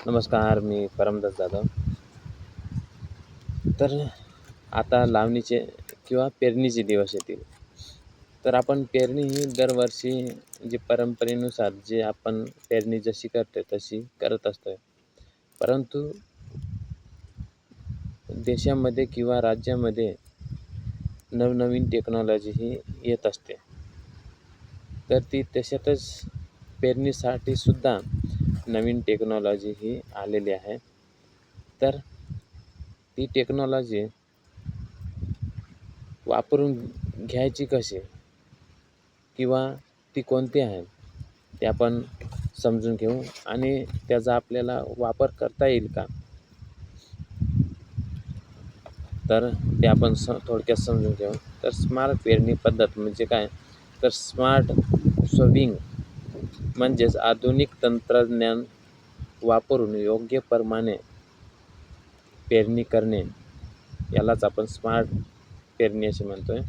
नमस्कार, मी परमदास जाधव. तर आता लावणीचे किंवा पेरणीचे दिवस येतील. तर आपण पेरणी ही दरवर्षी जी परंपरेनुसार जे आपण पेरणी जशी करतो तशी करत असतो. परंतु देशामध्ये किंवा राज्यामध्ये नवनवीन टेक्नॉलॉजी ही येत असते. तर ती त्याच्यातच पेरणीसाठी सुद्धा नवीन टेक्नॉलॉजी ही आलेली आहे. तर ती टेक्नॉलॉजी वापरून घ्यायची कशी किंवा ती कोणती आहे ते आपण समजून घेऊ आणि त्याचा आपल्याला वापर करता येईल का, तर ते आपण थोडक्यात समजून घेऊ. तर स्मार्ट पेरणी पद्धत म्हणजे काय, तर स्मार्ट सोविंग म्हणजेच आधुनिक तंत्रज्ञान वापरून योग्य प्रमाणे पेरणी करणे, यालाच आपण स्मार्ट पेरणी असे म्हणतो आहे.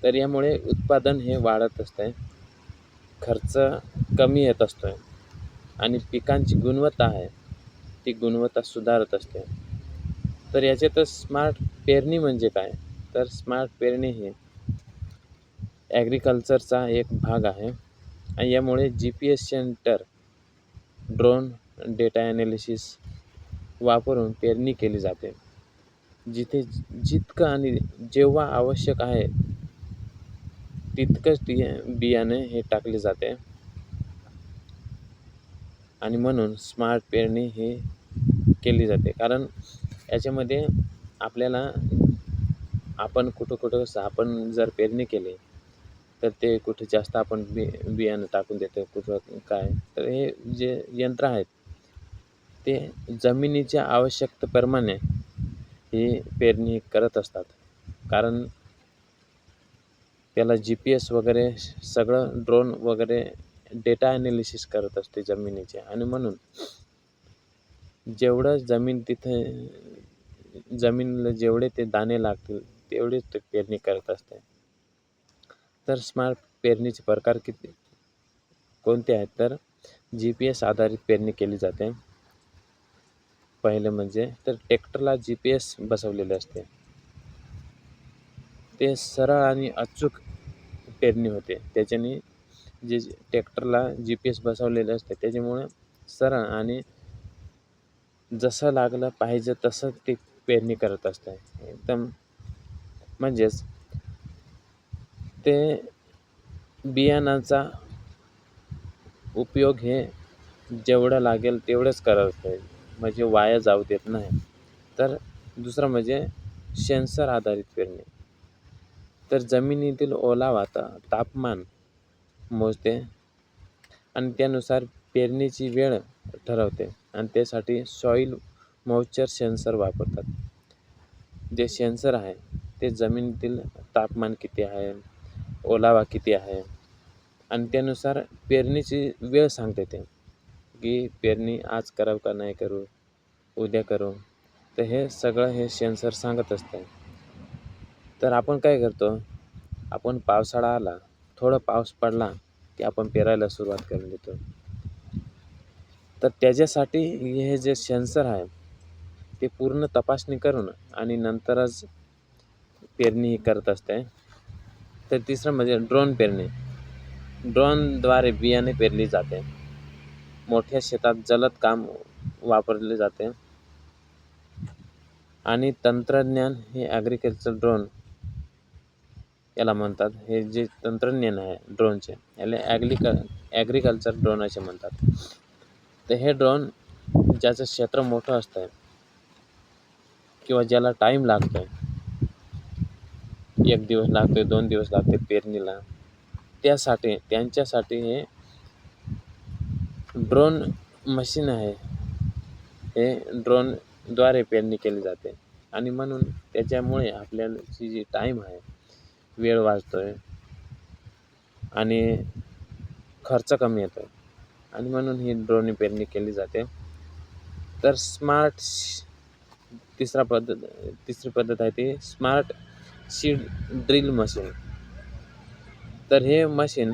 तर यामुळे उत्पादन हे वाढत असते, खर्च कमी येत असतो आहे आणि पिकांची गुणवत्ता आहे ती गुणवत्ता सुधारत असते. तर याच्यातच स्मार्ट पेरणी म्हणजे काय, तर स्मार्ट पेरणी ही ॲग्रिकल्चरचा एक भाग आहे आणि यामुळे GPS centre, drone, data analysis वापरून पेरणी केली जाते. जिथे जितकं आणि जेव्हा आवश्यक आहे तितकंच बियाणे हे टाकले जाते आणि म्हणून स्मार्ट पेरणी ही केली जाते. कारण याच्यामध्ये आपल्याला आपण कुठं आपण जर पेरणी केली तर ते कुठे जास्त आपण बियाणं टाकून देतो, कुठं काय. तर हे जे यंत्र आहेत ते जमिनीच्या आवश्यकतेप्रमाणे ही पेरणी करत असतात. कारण त्याला GPS वगैरे सगळं ड्रोन वगैरे डेटा ॲनालिसिस करत असते जमिनीचे आणि म्हणून जेवढं जमिनीला जेवढे ते दाणे लागतील तेवढेच ते पेरणी करत असते. तर स्मार्ट पेरणीचे प्रकार कोणते आहेत, तर GPS आधारित पेरणी केली जाते. पहिले म्हणजे तर ट्रॅक्टरला GPS बसवलेले असते, ते सरळ आणि अचूक पेरणी होते. त्याच्याने जे ट्रॅक्टरला GPS बसवलेले असते त्याच्यामुळे सरळ आणि जसं लागलं पाहिजे तसं ते पेरणी करत असते एकदम. म्हणजेच ते बियाणाचा उपयोग हे जेवढं लागेल तेवढंच करत असते, म्हणजे वाया जाऊ देत नाही. तर दुसरं म्हणजे सेन्सर आधारित पेरणी. तर जमिनीतील ओलावा, तापमान मोजते आणि त्यानुसार पेरणीची वेळ ठरवते आणि त्यासाठी सॉईल मॉइश्चर सेन्सर वापरतात. जे सेन्सर आहे ते जमिनीतील तापमान किती आहे, ओलावा किती आहे आणि त्यानुसार पेरणीची वेळ सांगते ते, की पेरणी आज करावं का नाही करू, उद्या करू. तर हे सगळं हे सेन्सर सांगत असते. तर आपण काय करतो, आपण पावसाळा आला, थोडं पाऊस पडला की आपण पेरायला सुरुवात करून देतो. तर त्याच्यासाठी हे जे सेन्सर आहे ते पूर्ण तपासणी करून आणि नंतरच पेरणी ही करत असते. तर तिसरं म्हणजे ड्रोन पेरणी. ड्रोनद्वारे बियाणे पेरली जाते. मोठ्या शेतात जलद काम वापरले जाते आणि तंत्रज्ञान हे ॲग्रिकल्चर ड्रोन याला म्हणतात. हे जे तंत्रज्ञान आहे ड्रोनचे याला ॲग्रिकल्चर ड्रोन असे म्हणतात. तर हे ड्रोन ज्याचं क्षेत्र मोठं असतं किंवा ज्याला टाईम लागतो आहे, 1 दिवस लागतो आहे, 2 दिवस लागते पेरणीला, त्यांच्यासाठी हे ड्रोन मशीन आहे. हे ड्रोनद्वारे पेरणी केली जाते आणि म्हणून त्याच्यामुळे आपल्याची जी टाईम आहे, वेळ वाचतो आहे आणि खर्च कमी येतो आहे आणि म्हणून ही ड्रोन पेरणी केली जाते. तर तिसरी पद्धत आहे ती स्मार्ट सीड ड्रिल मशीन. तर हे मशीन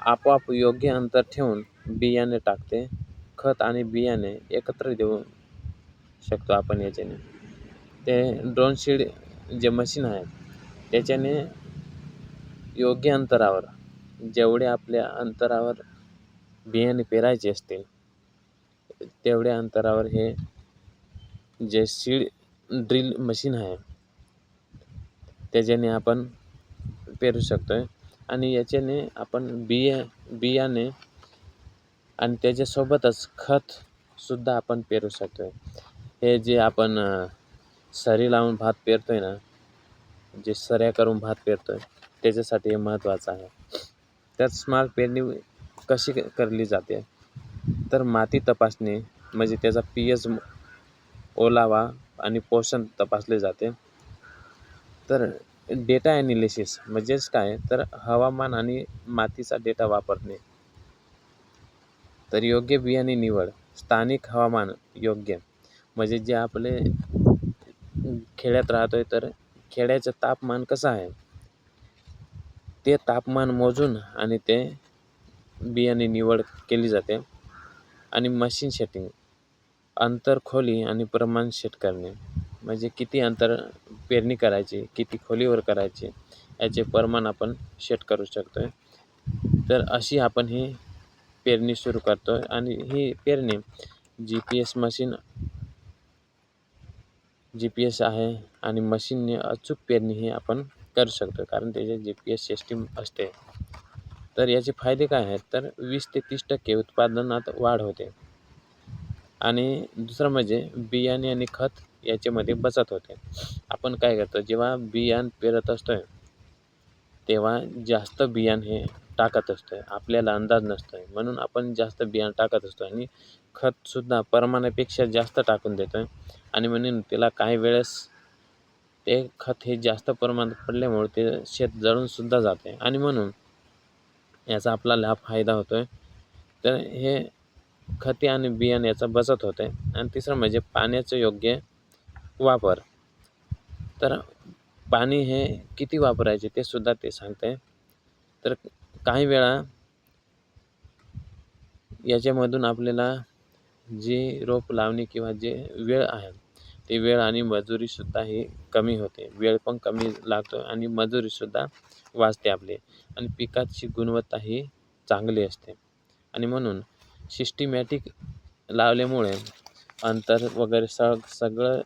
आपोआप योग्य अंतर ठेवून बियाणे टाकते खत आणि बियाणे एकत्र देऊ शकतो आपण याच्याने. ते ड्रोन सीड जे मशीन आहे त्याच्याने योग्य अंतरावर, जेवढे आपल्या अंतरावर बियाणे पेरायचे असतील तेवढ्या अंतरावर हे जे सीड ड्रिल मशीन आहे त्याच्याने आपण पेरू शकतो आहे. आणि याच्याने आपण बियाणे आणि त्याच्यासोबतच खतसुद्धा आपण पेरू शकतो आहे. हे जे आपण सरी लावून भात पेरतो आहे ना, जे सऱ्या करून भात पेरतो आहे त्याच्यासाठी हे महत्त्वाचं आहे. त्यात स्मार्ट पेरणी कशी करली जाते, तर माती तपासणी म्हणजे त्याचा pH, ओलावा आणि पोषण तपासले जाते. तर डेटा ॲनालिसिस म्हणजेच काय, तर हवामान आणि मातीचा डेटा वापरणे. तर योग्य बियाणे निवड, स्थानिक हवामान योग्य म्हणजे जे आपले खेड्यात राहतोय तर खेड्याचं तापमान कसं आहे ते तापमान मोजून आणि ते बियाणे निवड केली जाते. आणि मशीन सेटिंग, अंतर, खोली आणि प्रमाण सेट करणे म्हणजे किती अंतर पेरणी करायची, किती खोलीवर करायची याचे प्रमाण आपण सेट करू शकतो आहे. तर अशी आपण ही पेरणी सुरू करतो आहे. आणि ही पेरणी GPS आहे आणि मशीनने अचूक पेरणी ही आपण करू शकतो कारण त्याचे GPS सिस्टीम असते. तर याचे फायदे काय आहेत, तर 20 ते 30% उत्पादनात वाढ होते. आणि दुसरं म्हणजे बियाणे आणि खत याच्यामध्ये बचत होते. आपण काय करतो, जेव्हा बियाण पेरत असतो आहे तेव्हा जास्त बियाण हे टाकत असतो आहे. आपल्याला अंदाज नसतो आहे म्हणून आपण जास्त बियाण टाकत असतो आणि खतसुद्धा प्रमाणापेक्षा जास्त टाकून देतो आहे. आणि म्हणून त्याला काही वेळेस ते खत हे जास्त प्रमाणात पडल्यामुळे ते शेत जळूनसुद्धा जाते आणि म्हणून याचा आपल्याला फायदा होतो आहे. तर हे खते आणि बियाणे याचा बचत होते. आणि तिसरं म्हणजे पाण्याचं योग्य वापर. तर पाणी हे किती वापरायचे ते सुद्धा ते सांगते. तर काही वेळा याच्यामधून आपल्याला जी रोप लावणी किंवा जे वेळ आहे ते वेळ आणि मजुरीसुद्धा ही कमी होते. वेळ पण कमी लागतो आणि मजुरीसुद्धा वाचते आपली आणि पिकाची गुणवत्ता ही चांगली असते. आणि म्हणून सिस्टिमॅटिक लावल्यामुळे अंतर वगैरे सगळं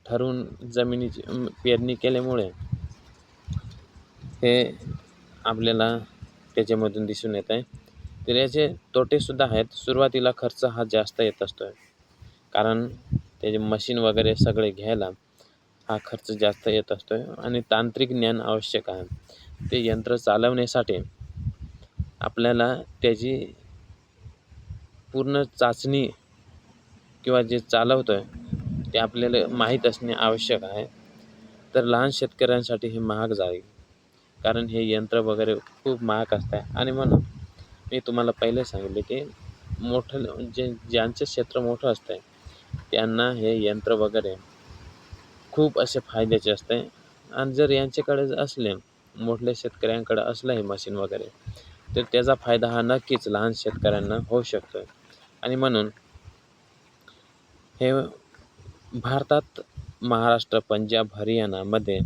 ठरवून जमिनीची पेरणी केल्यामुळे हे आपल्याला त्याच्यामधून दिसून येत आहे. तर याचे तोटेसुद्धा आहेत. सुरुवातीला खर्च हा जास्त येत असतो आहे कारण त्याचे मशीन वगैरे सगळे घ्यायला हा खर्च जास्त येत असतो आहे. आणि तांत्रिक ज्ञान आवश्यक आहे. ते यंत्र चालवण्यासाठी आपल्याला त्याची पूर्ण चाचणी किंवा जे चालवतो आहे ते आपल्याला माहीत असणे आवश्यक आहे. तर लहान शेतकऱ्यांसाठी हे महाग जाईल कारण हे यंत्र वगैरे खूप महाग असते. आणि म्हणून मी तुम्हाला पहिले सांगितले की ज्यांचं क्षेत्र मोठं असतं त्यांना हे यंत्र वगैरे खूप असे फायद्याचे असते. आणि जर यांच्याकडे असले, मोठ्या शेतकऱ्यांकडे असलं हे मशीन वगैरे, तर त्याचा फायदा हा नक्कीच लहान शेतकऱ्यांना होऊ शकतो आहे. आणि म्हणून हे भारतात महाराष्ट्र, पंजाब, हरियाणामध्ये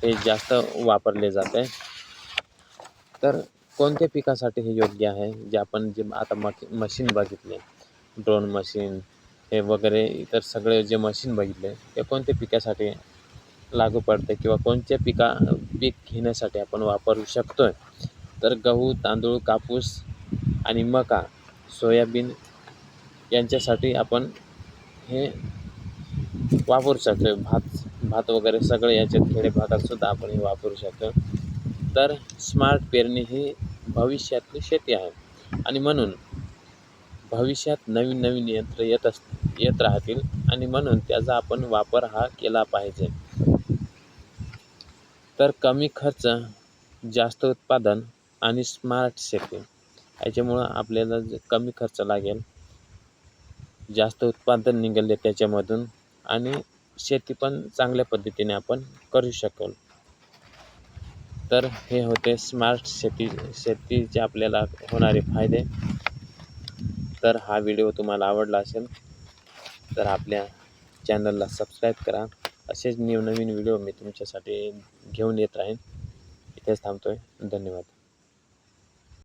हे जास्त वापरले जाते. तर कोणत्या पिकासाठी हे योग्य आहे, जे आपण आता मशीन बघितले, ड्रोन मशीन हे वगैरे इतर सगळे जे मशीन बघितले ते कोणत्या पिकासाठी लागू पडते किंवा कोणत्या पीक घेण्यासाठी आपण वापरू शकतो आहे, तर गहू, तांदूळ, कापूस आणि मका, सोयाबीन यांच्यासाठी आपण हे वापरू शकतो. भात वगैरे सगळे याच्यात खेडेभागातसुद्धा आपण हे वापरू शकतो. तर स्मार्ट पेरणी ही भविष्यातली शेती आहे आणि म्हणून भविष्यात नवीन नवीन यंत्र येत राहतील आणि म्हणून त्याचा आपण वापर हा केला पाहिजे. तर कमी खर्च, जास्त उत्पादन आणि स्मार्ट शेती याच्यामुळं आपल्याला कमी खर्च लागेल, जास्त उत्पादन निघेल त्याच्यामधून आणि शेती पण चांगल्या पद्धतीने आपण करू शकू. तर हे होते स्मार्ट शेतीचे आपल्याला होणारे फायदे. तर हा व्हिडिओ तुम्हाला आवडला असेल तर आपल्या चॅनलला सबस्क्राईब करा. असेच नवीन व्हिडिओ मी तुमच्यासाठी घेऊन येत राहीन. इथेच थांबतो आहे. धन्यवाद.